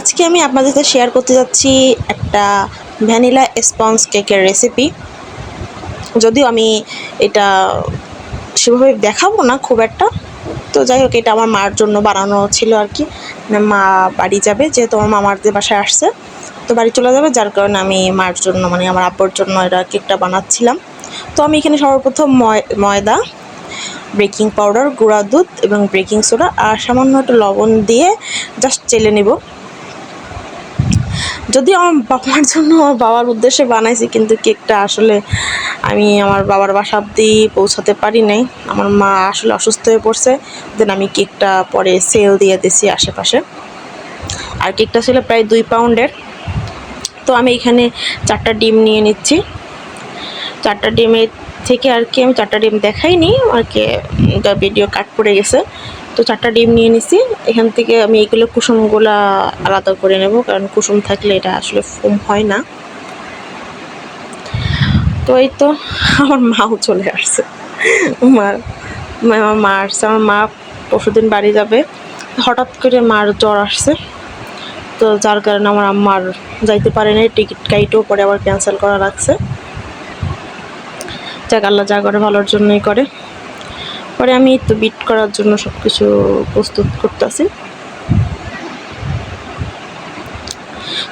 আজকে আমি আপনাদের সাথে শেয়ার করতে যাচ্ছি একটা ভ্যানিলা স্পঞ্জ কেকের রেসিপি। যদিও আমি এটা সেভাবে দেখাবো না খুব একটা, তো যাই হোক, এটা আমার মার জন্য বানানো ছিল আর কি। মা বাড়ি যাবে, যেহেতু আমার মামারদের বাসায় আসছে, তো বাড়ি চলে যাবে, যার কারণে আমি মার জন্য মানে আমার আব্বুর জন্য এটা কেকটা বানাচ্ছিলাম। তো আমি এখানে সর্বপ্রথম ময়দা, বেকিং পাউডার, গুঁড়া দুধ এবং বেকিং সোডা আর সামান্য একটু লবণ দিয়ে জাস্ট চেলে নেব। যদি আমার বাবার জন্য আমার বাবার উদ্দেশ্যে বানাইছি, কিন্তু কেকটা আসলে আমি আমার বাবার বাসা অবধি পৌঁছাতে পারি নাই। আমার মা আসলে অসুস্থ হয়ে পড়ছে, দেন আমি কেকটা পরে সেল দিয়ে দিয়েছি আশেপাশে। আর কেকটা ছিল প্রায় 2 পাউন্ডের। তো আমি এখানে 4টা ডিম নিয়ে নিচ্ছি। 4টা ডিমের থেকে আর কি আমি 4টা ডিম দেখাইনি আর কি, ভিডিও কাট পড়ে গেছে। তো 4টা ডিম নিয়ে নিছি। এখান থেকে আমি এগুলো কুসুমগুলা আলাদা করে নেব, কারণ কুসুম থাকলে এটা আসলে ফোম হয় না। তো এই তো আমার মাও চলে আসছে। মা আসছে, আমার মা পরশুদিন বাড়ি যাবে। হঠাৎ করে মার জ্বর আসছে, তো যার কারণে আমার আম্মার যাইতে পারে নাই, টিকিট কাইটেও পরে আবার ক্যান্সেল করা লাগছে। যাক, আল্লাহ যা করে ভালোর জন্যই করে। পরে আমি তো বিট করার জন্য সব কিছু প্রস্তুত করতেছি।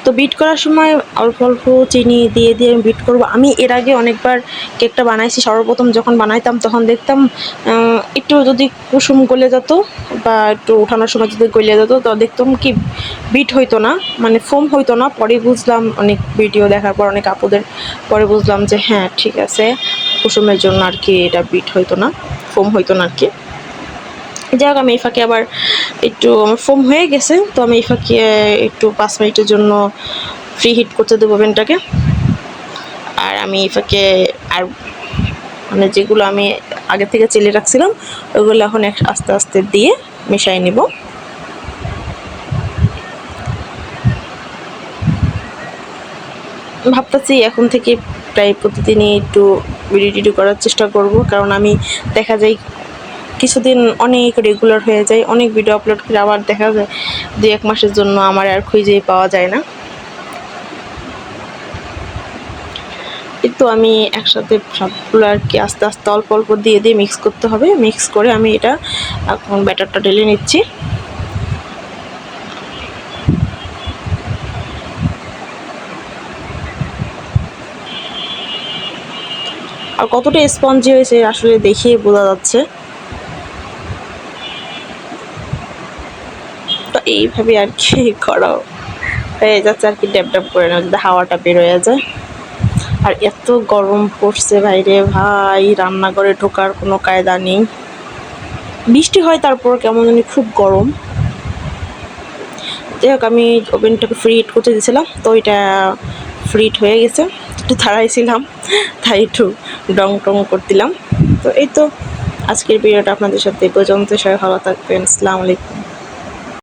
তো বিট করার সময় অল্প অল্প চিনি দিয়ে দিয়ে আমি বিট করব। আমি এর আগে অনেকবার কেকটা বানাইছি। সর্বপ্রথম যখন বানাইতাম তখন দেখতাম একটু যদি কুসুম গলে যেত বা একটু ওঠানোর সময় যদি গলে যেত, তো দেখতাম কি বিট হইতো না, মানে ফোম হইতো না। পরে বুঝলাম, অনেক ভিডিও দেখার পর, অনেক আপুদের পরে বুঝলাম যে হ্যাঁ ঠিক আছে, কুসুমের জন্য আর কি এটা বিট হইতো না, ফোম হইতো না আর কি। যাই হোক, আমি এই ফাঁকে আবার একটু আমার ফোম হয়ে গেছে, তো আমি এই ফাঁকে একটু 5 মিনিটের জন্য ফ্রি হিট করতে দেবো ওভেনটাকে। আর আমি এই ফাঁকে আর মানে যেগুলো আমি আগে থেকে চেলে রাখছিলাম ওইগুলো এখন আস্তে আস্তে দিয়ে মিশাই নিব। ভাবতেছি এখন থেকে প্রায় প্রতিদিনই একটু ভিডিও করার চেষ্টা করব, কারণ আমি দেখা যায় কিছুদিন অনেক রেগুলার হয়ে যায়, অনেক ভিডিও আপলোড করে আবার দেখা যায় 2-1 মাসের জন্য আমার আর খুঁজেই পাওয়া যায় না। কিন্তু আমি একসাথে সবগুলো আর কি আস্তে আস্তে অল্প অল্প দিয়ে দিয়ে মিক্স করতে হবে। মিক্স করে আমি এটা এখন ব্যাটারটা ঢেলে নিচ্ছি। আর কতটা স্পঞ্জি হয়েছে আসলে দেখিয়ে বোঝা যাচ্ছে। তো এইভাবে আর কি করা হয়ে যাচ্ছে আর কি, ড্যাব ড্যাব করে না, যদি হাওয়াটা বের হয়ে যায়। আর এত গরম পড়ছে বাইরে ভাই, রান্নাঘরে ঢোকার কোনো কায়দা নেই। বৃষ্টি হয়, তারপর কেমন জানি খুব গরম। যাই হোক, আমি ওভেনটাকে ফ্রি হিট করতে দিয়েছিলাম, তো ওইটা ফ্রি হিট হয়ে গেছে। একটু দাঁড়াইছিলাম, তাই একটু ডং টং করছিলাম। তো এই তো আজকের ভিডিওটা আপনাদের সাথে পর্যন্ত। সবাই ভালো থাকবেন। আসসালামু আলাইকুম।